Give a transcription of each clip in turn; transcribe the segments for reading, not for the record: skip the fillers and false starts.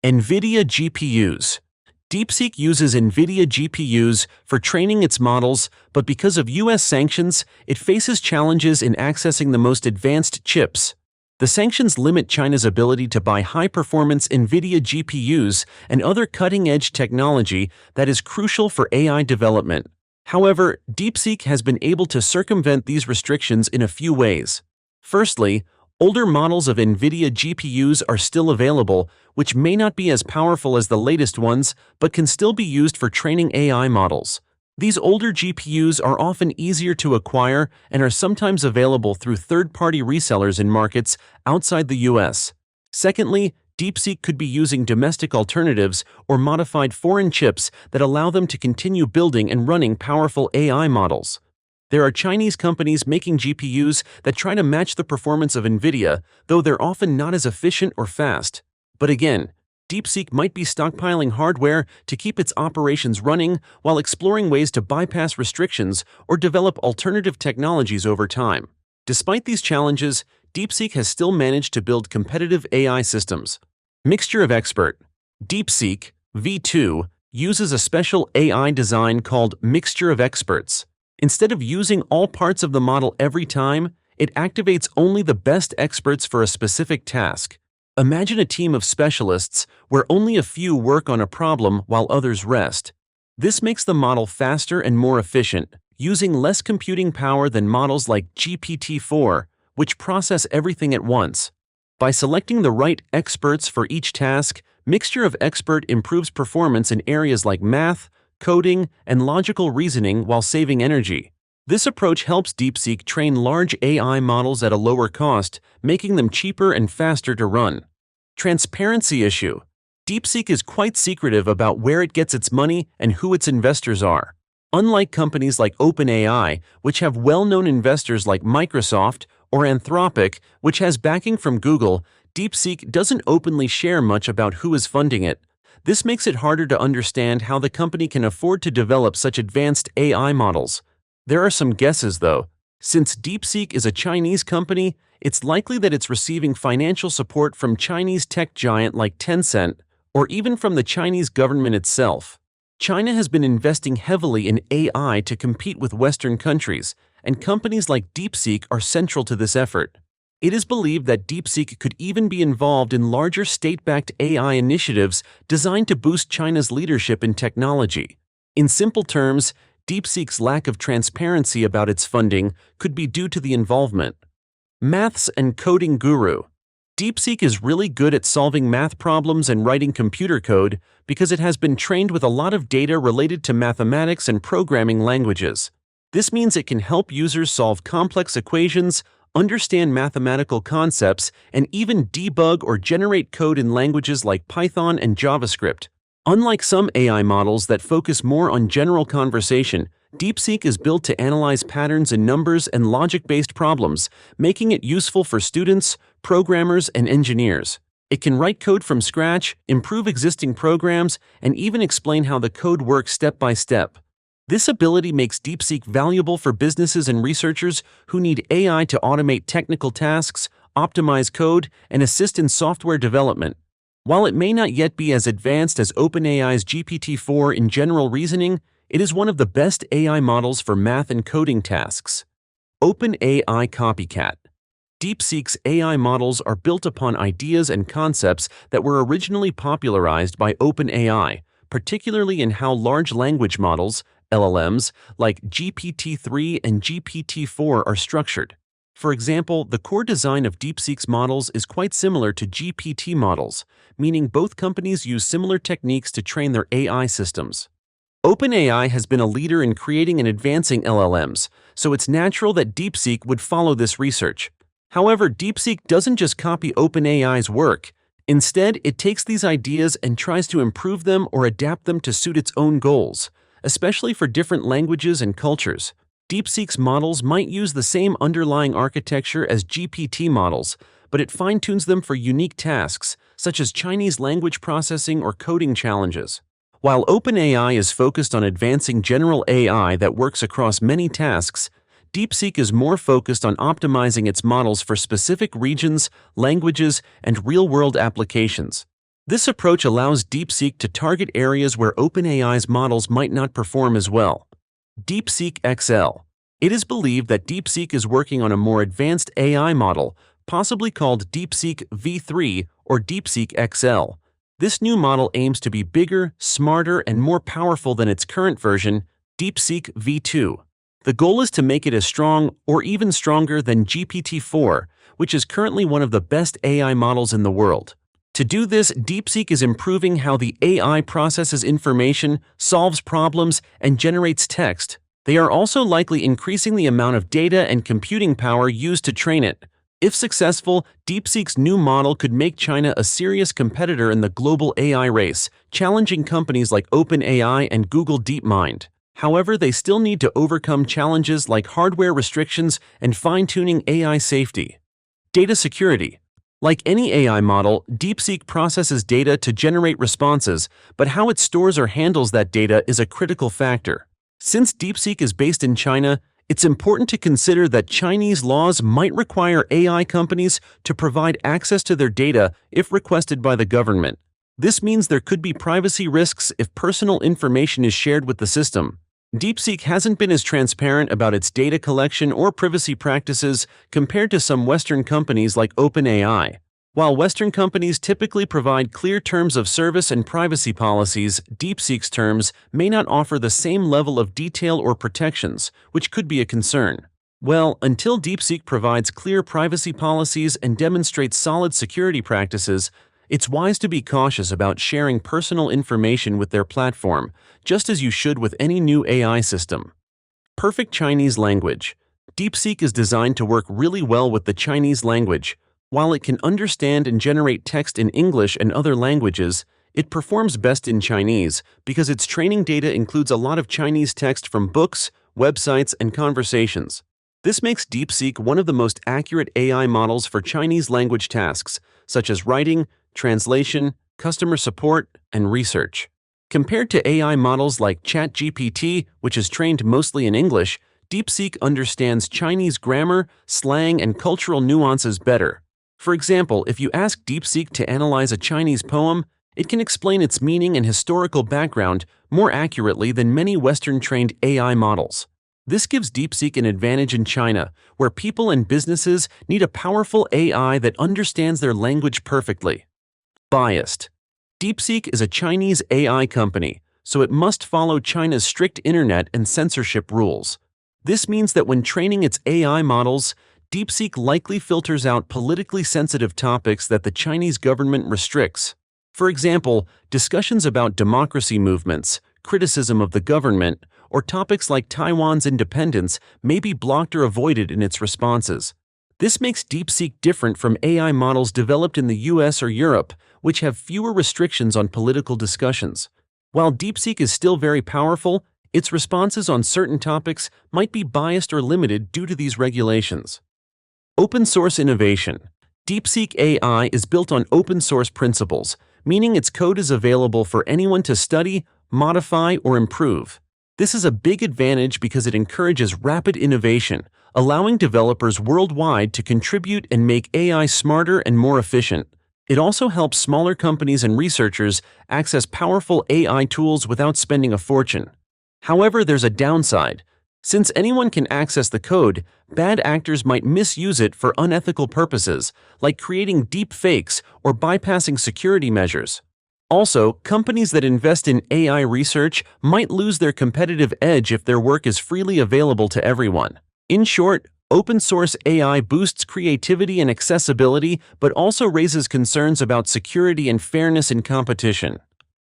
NVIDIA GPUs. Deepseek uses NVIDIA GPUs for training its models, but because of US sanctions, it faces challenges in accessing the most advanced chips. The sanctions limit China's ability to buy high-performance NVIDIA GPUs and other cutting-edge technology that is crucial for AI development. However, Deepseek has been able to circumvent these restrictions in a few ways. Firstly, older models of NVIDIA GPUs are still available, which may not be as powerful as the latest ones, but can still be used for training AI models. These older GPUs are often easier to acquire and are sometimes available through third-party resellers in markets outside the US. Secondly, Deepseek could be using domestic alternatives or modified foreign chips that allow them to continue building and running powerful AI models. There are Chinese companies making GPUs that try to match the performance of NVIDIA, though they're often not as efficient or fast. But again, Deepseek might be stockpiling hardware to keep its operations running while exploring ways to bypass restrictions or develop alternative technologies over time. Despite these challenges, Deepseek has still managed to build competitive AI systems. Mixture of expert. Deepseek V2 uses a special AI design called Mixture of Experts. Instead of using all parts of the model every time, it activates only the best experts for a specific task. Imagine a team of specialists where only a few work on a problem while others rest. This makes the model faster and more efficient, using less computing power than models like GPT-4, which process everything at once. By selecting the right experts for each task, Mixture of Expert improves performance in areas like math, coding, and logical reasoning while saving energy. This approach helps Deepseek train large AI models at a lower cost, making them cheaper and faster to run. Transparency issue. Deepseek is quite secretive about where it gets its money and who its investors are. Unlike companies like OpenAI, which have well-known investors like Microsoft, or Anthropic, which has backing from Google, Deepseek doesn't openly share much about who is funding it. This makes it harder to understand how the company can afford to develop such advanced AI models. There are some guesses, though. Since Deepseek is a Chinese company, it's likely that it's receiving financial support from Chinese tech giant like Tencent, or even from the Chinese government itself. China has been investing heavily in AI to compete with Western countries, and companies like Deepseek are central to this effort. It is believed that Deepseek could even be involved in larger state-backed AI initiatives designed to boost China's leadership in technology. In simple terms, Deepseek's lack of transparency about its funding could be due to the involvement. Maths and coding guru. Deepseek is really good at solving math problems and writing computer code because it has been trained with a lot of data related to mathematics and programming languages. This means it can help users solve complex equations, understand mathematical concepts, and even debug or generate code in languages like Python and JavaScript. Unlike some AI models that focus more on general conversation, Deepseek is built to analyze patterns in numbers and logic-based problems, making it useful for students, programmers, and engineers. It can write code from scratch, improve existing programs, and even explain how the code works step by step. This ability makes Deepseek valuable for businesses and researchers who need AI to automate technical tasks, optimize code, and assist in software development. While it may not yet be as advanced as OpenAI's GPT-4 in general reasoning, it is one of the best AI models for math and coding tasks. OpenAI Copycat. Deepseek's AI models are built upon ideas and concepts that were originally popularized by OpenAI, particularly in how large language models, LLMs, like GPT-3 and GPT-4 are structured. For example, the core design of Deepseek's models is quite similar to GPT models, meaning both companies use similar techniques to train their AI systems. OpenAI has been a leader in creating and advancing LLMs, so it's natural that Deepseek would follow this research. However, Deepseek doesn't just copy OpenAI's work. Instead, it takes these ideas and tries to improve them or adapt them to suit its own goals, especially for different languages and cultures. Deepseek's models might use the same underlying architecture as GPT models, but it fine-tunes them for unique tasks, such as Chinese language processing or coding challenges. While OpenAI is focused on advancing general AI that works across many tasks, Deepseek is more focused on optimizing its models for specific regions, languages, and real-world applications. This approach allows DeepSeek to target areas where OpenAI's models might not perform as well. DeepSeek XL. It is believed that DeepSeek is working on a more advanced AI model, possibly called DeepSeek V3 or DeepSeek XL. This new model aims to be bigger, smarter, and more powerful than its current version, DeepSeek V2. The goal is to make it as strong or even stronger than GPT-4, which is currently one of the best AI models in the world. To do this, DeepSeek is improving how the AI processes information, solves problems, and generates text. They are also likely increasing the amount of data and computing power used to train it. If successful, DeepSeek's new model could make China a serious competitor in the global AI race, challenging companies like OpenAI and Google DeepMind. However, they still need to overcome challenges like hardware restrictions and fine-tuning AI safety. Data security. Like any AI model, DeepSeek processes data to generate responses, but how it stores or handles that data is a critical factor. Since DeepSeek is based in China, it's important to consider that Chinese laws might require AI companies to provide access to their data if requested by the government. This means there could be privacy risks if personal information is shared with the system. DeepSeek hasn't been as transparent about its data collection or privacy practices compared to some Western companies like OpenAI. While Western companies typically provide clear terms of service and privacy policies, DeepSeek's terms may not offer the same level of detail or protections, which could be a concern. Well, until DeepSeek provides clear privacy policies and demonstrates solid security practices, it's wise to be cautious about sharing personal information with their platform, just as you should with any new AI system. Perfect Chinese language. DeepSeek is designed to work really well with the Chinese language. While it can understand and generate text in English and other languages, it performs best in Chinese because its training data includes a lot of Chinese text from books, websites, and conversations. This makes DeepSeek one of the most accurate AI models for Chinese language tasks, such as writing, translation, customer support, and research. Compared to AI models like ChatGPT, which is trained mostly in English, DeepSeek understands Chinese grammar, slang, and cultural nuances better. For example, if you ask DeepSeek to analyze a Chinese poem, it can explain its meaning and historical background more accurately than many Western-trained AI models. This gives DeepSeek an advantage in China, where people and businesses need a powerful AI that understands their language perfectly. Biased. DeepSeek is a Chinese AI company, so it must follow China's strict internet and censorship rules. This means that when training its AI models, DeepSeek likely filters out politically sensitive topics that the Chinese government restricts. For example, discussions about democracy movements, criticism of the government, or topics like Taiwan's independence may be blocked or avoided in its responses. This makes DeepSeek different from AI models developed in the US or Europe, which have fewer restrictions on political discussions. While DeepSeek is still very powerful, its responses on certain topics might be biased or limited due to these regulations. Open source innovation. DeepSeek AI is built on open source principles, meaning its code is available for anyone to study, modify, or improve. This is a big advantage because it encourages rapid innovation, allowing developers worldwide to contribute and make AI smarter and more efficient. It also helps smaller companies and researchers access powerful AI tools without spending a fortune. However, there's a downside. Since anyone can access the code, bad actors might misuse it for unethical purposes, like creating deep fakes or bypassing security measures. Also, companies that invest in AI research might lose their competitive edge if their work is freely available to everyone. In short, open source AI boosts creativity and accessibility, but also raises concerns about security and fairness in competition.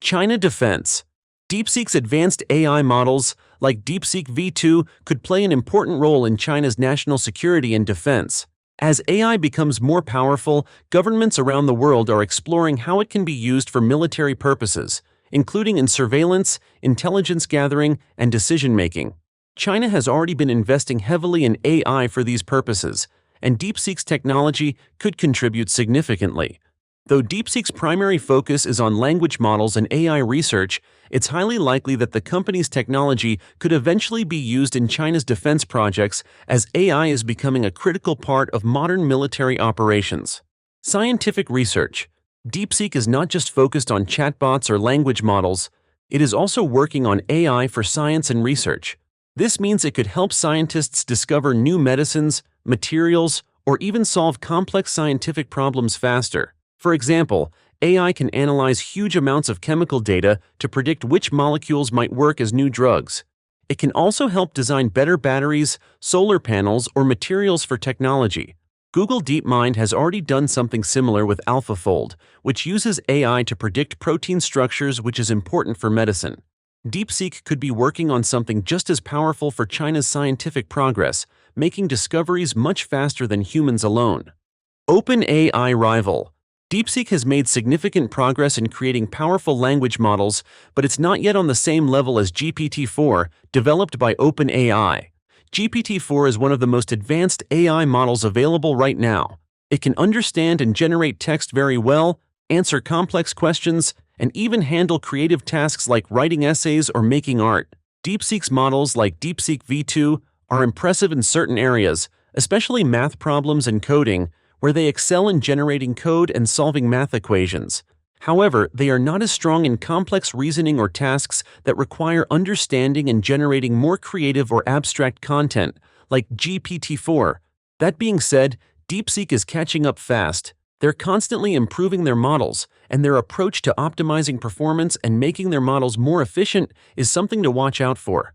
China defense. DeepSeek's advanced AI models, like DeepSeek V2, could play an important role in China's national security and defense. As AI becomes more powerful, governments around the world are exploring how it can be used for military purposes, including in surveillance, intelligence gathering, and decision-making. China has already been investing heavily in AI for these purposes, and DeepSeek's technology could contribute significantly. Though DeepSeek's primary focus is on language models and AI research, it's highly likely that the company's technology could eventually be used in China's defense projects as AI is becoming a critical part of modern military operations. Scientific research. DeepSeek is not just focused on chatbots or language models, it is also working on AI for science and research. This means it could help scientists discover new medicines, materials, or even solve complex scientific problems faster. For example, AI can analyze huge amounts of chemical data to predict which molecules might work as new drugs. It can also help design better batteries, solar panels, or materials for technology. Google DeepMind has already done something similar with AlphaFold, which uses AI to predict protein structures, which is important for medicine. DeepSeek could be working on something just as powerful for China's scientific progress, making discoveries much faster than humans alone. OpenAI rival. DeepSeek has made significant progress in creating powerful language models, but it's not yet on the same level as GPT-4, developed by OpenAI. GPT-4 is one of the most advanced AI models available right now. It can understand and generate text very well, answer complex questions, and even handle creative tasks like writing essays or making art. DeepSeek's models like DeepSeek V2 are impressive in certain areas, especially math problems and coding, where they excel in generating code and solving math equations. However, they are not as strong in complex reasoning or tasks that require understanding and generating more creative or abstract content, like GPT-4. That being said, DeepSeek is catching up fast. They're constantly improving their models, and their approach to optimizing performance and making their models more efficient is something to watch out for.